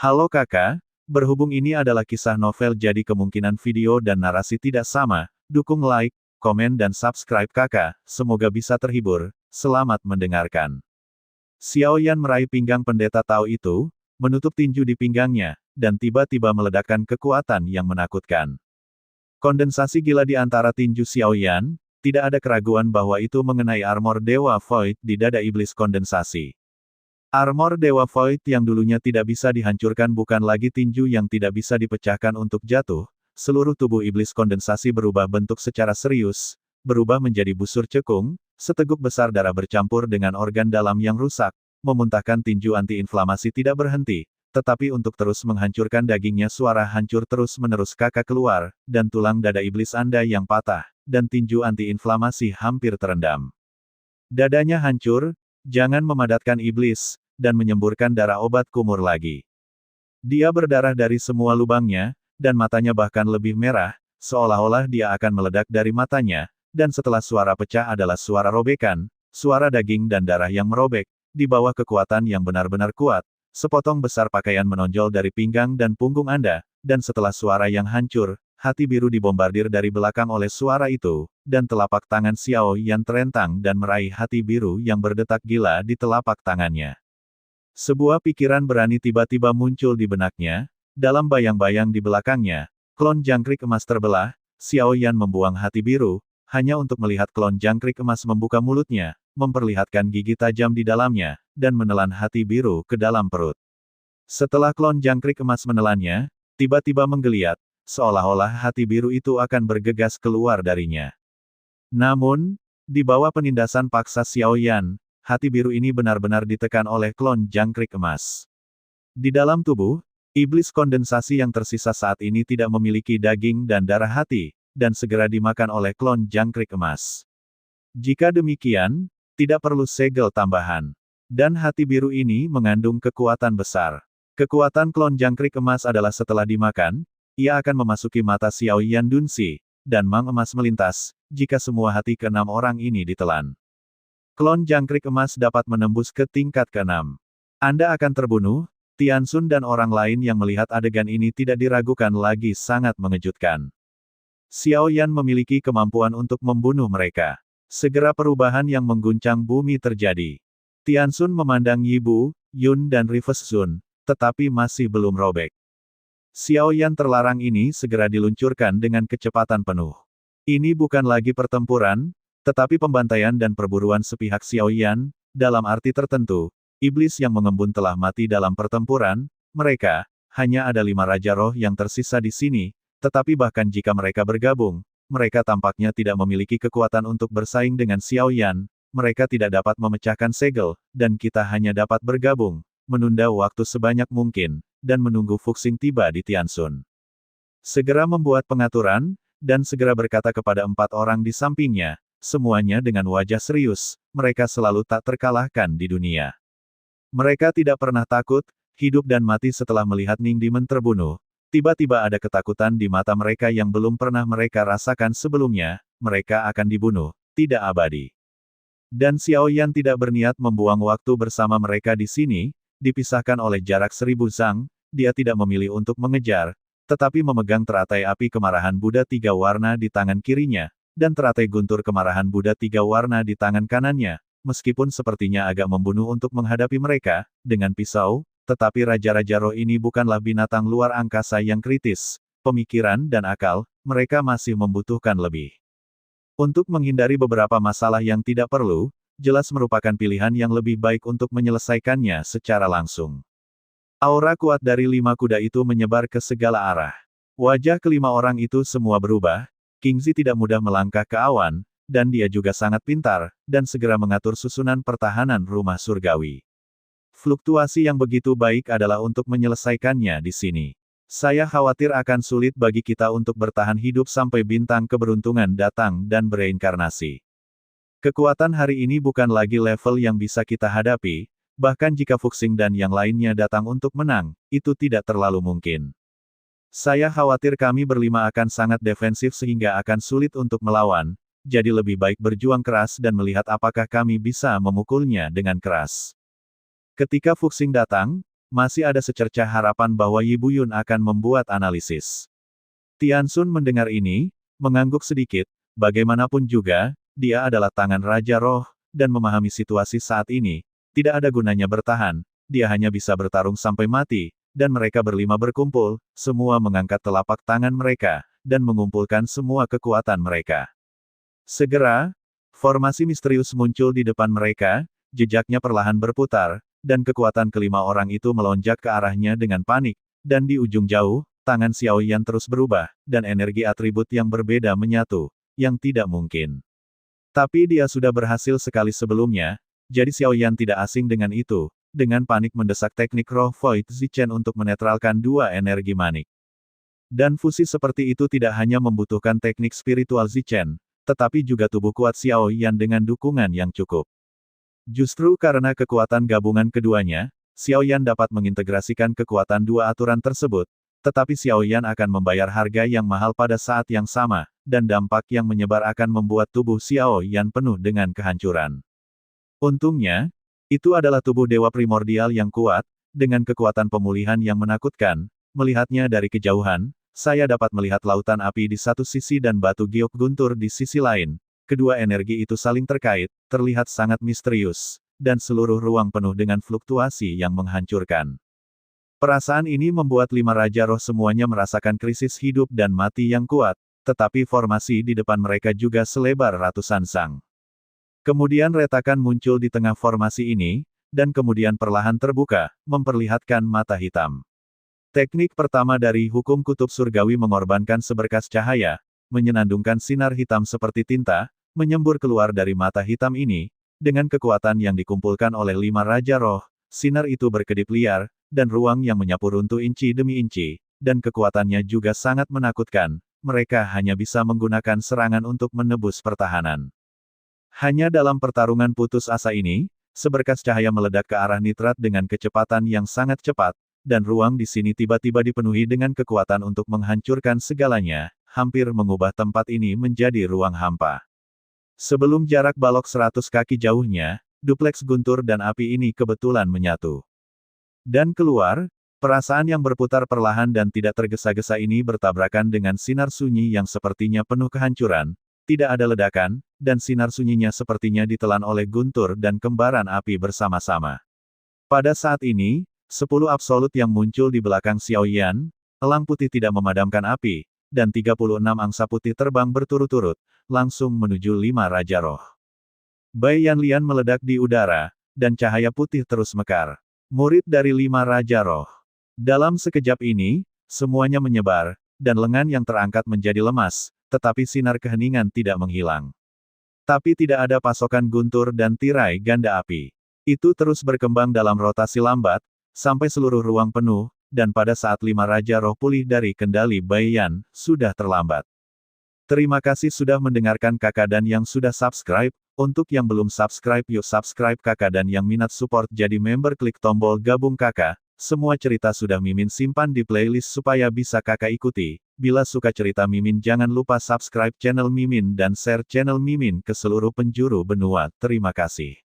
Halo kakak, berhubung ini adalah kisah novel jadi kemungkinan video dan narasi tidak sama, dukung like, komen dan subscribe kakak, semoga bisa terhibur, selamat mendengarkan. Xiao Yan meraih pinggang pendeta Tao itu, menutup tinju di pinggangnya, dan tiba-tiba meledakkan kekuatan yang menakutkan. Kondensasi gila di antara tinju Xiao Yan, tidak ada keraguan bahwa itu mengenai armor Dewa Void di dada iblis kondensasi. Armor Dewa Void yang dulunya tidak bisa dihancurkan bukan lagi tinju yang tidak bisa dipecahkan untuk jatuh, seluruh tubuh iblis kondensasi berubah bentuk secara serius, berubah menjadi busur cekung, seteguk besar darah bercampur dengan organ dalam yang rusak, memuntahkan tinju anti-inflamasi tidak berhenti, tetapi untuk terus menghancurkan dagingnya suara hancur terus-menerus kakak keluar, dan tulang dada iblis Anda yang patah, dan tinju anti-inflamasi hampir terendam. Dadanya hancur, jangan memadatkan iblis, dan menyemburkan darah obat kumur lagi. Dia berdarah dari semua lubangnya, dan matanya bahkan lebih merah, seolah-olah dia akan meledak dari matanya, dan setelah suara pecah adalah suara robekan, suara daging dan darah yang merobek, di bawah kekuatan yang benar-benar kuat, sepotong besar pakaian menonjol dari pinggang dan punggung Anda, dan setelah suara yang hancur, hati biru dibombardir dari belakang oleh suara itu, dan telapak tangan Xiao Yan terentang dan meraih hati biru yang berdetak gila di telapak tangannya. Sebuah pikiran berani tiba-tiba muncul di benaknya, dalam bayang-bayang di belakangnya, klon jangkrik emas terbelah, Xiao Yan membuang hati biru, hanya untuk melihat klon jangkrik emas membuka mulutnya, memperlihatkan gigi tajam di dalamnya, dan menelan hati biru ke dalam perut. Setelah klon jangkrik emas menelannya, tiba-tiba menggeliat, seolah-olah hati biru itu akan bergegas keluar darinya. Namun, di bawah penindasan paksa Xiao Yan, hati biru ini benar-benar ditekan oleh klon jangkrik emas. Di dalam tubuh, iblis kondensasi yang tersisa saat ini tidak memiliki daging dan darah hati, dan segera dimakan oleh klon jangkrik emas. Jika demikian, tidak perlu segel tambahan. Dan hati biru ini mengandung kekuatan besar. Kekuatan klon jangkrik emas adalah setelah dimakan, ia akan memasuki mata Xiao Yan Dunsi, dan mang emas melintas, jika semua hati ke-6 orang ini ditelan. Klon jangkrik emas dapat menembus ke tingkat ke-6. Anda akan terbunuh. Tianxun dan orang lain yang melihat adegan ini tidak diragukan lagi sangat mengejutkan. Xiao Yan memiliki kemampuan untuk membunuh mereka. Segera perubahan yang mengguncang bumi terjadi. Tianxun memandang Yi Bu, Yun dan Rivers Zun, tetapi masih belum robek. Xiao Yan terlarang ini segera diluncurkan dengan kecepatan penuh. Ini bukan lagi pertempuran, tetapi pembantaian dan perburuan sepihak Xiao Yan, dalam arti tertentu, iblis yang mengembun telah mati dalam pertempuran, mereka, hanya ada 5 Raja Roh yang tersisa di sini, tetapi bahkan jika mereka bergabung, mereka tampaknya tidak memiliki kekuatan untuk bersaing dengan Xiao Yan, mereka tidak dapat memecahkan segel, dan kita hanya dapat bergabung, menunda waktu sebanyak mungkin, dan menunggu Fuxing tiba di Tianxun. Segera membuat pengaturan, dan segera berkata kepada 4 orang di sampingnya, semuanya dengan wajah serius, mereka selalu tak terkalahkan di dunia. Mereka tidak pernah takut, hidup dan mati setelah melihat Ning Demon terbunuh. Tiba-tiba ada ketakutan di mata mereka yang belum pernah mereka rasakan sebelumnya, mereka akan dibunuh, tidak abadi. Dan Xiao Yan tidak berniat membuang waktu bersama mereka di sini, dipisahkan oleh jarak 1000 zang, dia tidak memilih untuk mengejar, tetapi memegang teratai api kemarahan Buddha 3 warna di tangan kirinya, dan teratai guntur kemarahan Buddha 3 warna di tangan kanannya, meskipun sepertinya agak membunuh untuk menghadapi mereka, dengan pisau, tetapi Raja-Raja Roh ini bukanlah binatang luar angkasa yang kritis, pemikiran dan akal, mereka masih membutuhkan lebih. Untuk menghindari beberapa masalah yang tidak perlu, jelas merupakan pilihan yang lebih baik untuk menyelesaikannya secara langsung. Aura kuat dari 5 kuda itu menyebar ke segala arah. Wajah ke-5 orang itu semua berubah. Kingzi tidak mudah melangkah ke awan, dan dia juga sangat pintar, dan segera mengatur susunan pertahanan rumah surgawi. Fluktuasi yang begitu baik adalah untuk menyelesaikannya di sini. Saya khawatir akan sulit bagi kita untuk bertahan hidup sampai bintang keberuntungan datang dan bereinkarnasi. Kekuatan hari ini bukan lagi level yang bisa kita hadapi, bahkan jika Fuxing dan yang lainnya datang untuk menang, itu tidak terlalu mungkin. Saya khawatir kami berlima akan sangat defensif sehingga akan sulit untuk melawan, jadi lebih baik berjuang keras dan melihat apakah kami bisa memukulnya dengan keras. Ketika Fuxing datang, masih ada secercah harapan bahwa Yi Buyun akan membuat analisis. Tian Xun mendengar ini, mengangguk sedikit, bagaimanapun juga, dia adalah tangan Raja Roh, dan memahami situasi saat ini, tidak ada gunanya bertahan, dia hanya bisa bertarung sampai mati, dan mereka berlima berkumpul, semua mengangkat telapak tangan mereka, dan mengumpulkan semua kekuatan mereka. Segera, formasi misterius muncul di depan mereka, jejaknya perlahan berputar, dan kekuatan kelima orang itu melonjak ke arahnya dengan panik, dan di ujung jauh, tangan Xiao Yan terus berubah, dan energi atribut yang berbeda menyatu, yang tidak mungkin. Tapi dia sudah berhasil sekali sebelumnya, jadi Xiao Yan tidak asing dengan itu, dengan panik mendesak teknik roh Void Zichen untuk menetralkan dua energi manik. Dan fusi seperti itu tidak hanya membutuhkan teknik spiritual Zichen, tetapi juga tubuh kuat Xiao Yan dengan dukungan yang cukup. Justru karena kekuatan gabungan keduanya, Xiao Yan dapat mengintegrasikan kekuatan dua aturan tersebut, tetapi Xiao Yan akan membayar harga yang mahal pada saat yang sama, dan dampak yang menyebar akan membuat tubuh Xiao Yan penuh dengan kehancuran. Untungnya, itu adalah tubuh dewa primordial yang kuat, dengan kekuatan pemulihan yang menakutkan. Melihatnya dari kejauhan, saya dapat melihat lautan api di satu sisi dan batu giok guntur di sisi lain. Kedua energi itu saling terkait, terlihat sangat misterius, dan seluruh ruang penuh dengan fluktuasi yang menghancurkan. Perasaan ini membuat lima Raja Roh semuanya merasakan krisis hidup dan mati yang kuat, tetapi formasi di depan mereka juga selebar ratusan sang. Kemudian retakan muncul di tengah formasi ini, dan kemudian perlahan terbuka, memperlihatkan mata hitam. Teknik pertama dari hukum kutub surgawi mengorbankan seberkas cahaya, menyenandungkan sinar hitam seperti tinta, menyembur keluar dari mata hitam ini, dengan kekuatan yang dikumpulkan oleh lima Raja Roh, sinar itu berkedip liar, dan ruang yang menyapu runtuh inci demi inci, dan kekuatannya juga sangat menakutkan, mereka hanya bisa menggunakan serangan untuk menebus pertahanan. Hanya dalam pertarungan putus asa ini, seberkas cahaya meledak ke arah nitrat dengan kecepatan yang sangat cepat, dan ruang di sini tiba-tiba dipenuhi dengan kekuatan untuk menghancurkan segalanya, hampir mengubah tempat ini menjadi ruang hampa. Sebelum jarak balok 100 kaki jauhnya, dupleks guntur dan api ini kebetulan menyatu. Dan keluar, perasaan yang berputar perlahan dan tidak tergesa-gesa ini bertabrakan dengan sinar sunyi yang sepertinya penuh kehancuran, tidak ada ledakan, dan sinar sunyinya sepertinya ditelan oleh guntur dan kembaran api bersama-sama. Pada saat ini, 10 absolut yang muncul di belakang Xiao Yan, elang putih tidak memadamkan api, dan 36 angsa putih terbang berturut-turut, langsung menuju lima Raja Roh. Bai Yanlian meledak di udara, dan cahaya putih terus mekar. Murid dari lima Raja Roh. Dalam sekejap ini, semuanya menyebar, dan lengan yang terangkat menjadi lemas, tetapi sinar keheningan tidak menghilang. Tapi tidak ada pasokan guntur dan tirai ganda api. Itu terus berkembang dalam rotasi lambat, sampai seluruh ruang penuh, dan pada saat lima Raja Roh pulih dari kendali Bai Yan, sudah terlambat. Terima kasih sudah mendengarkan kakak dan yang sudah subscribe. Untuk yang belum subscribe yuk subscribe kakak dan yang minat support jadi member klik tombol gabung kakak. Semua cerita sudah Mimin simpan di playlist supaya bisa kakak ikuti. Bila suka cerita Mimin jangan lupa subscribe channel Mimin dan share channel Mimin ke seluruh penjuru benua. Terima kasih.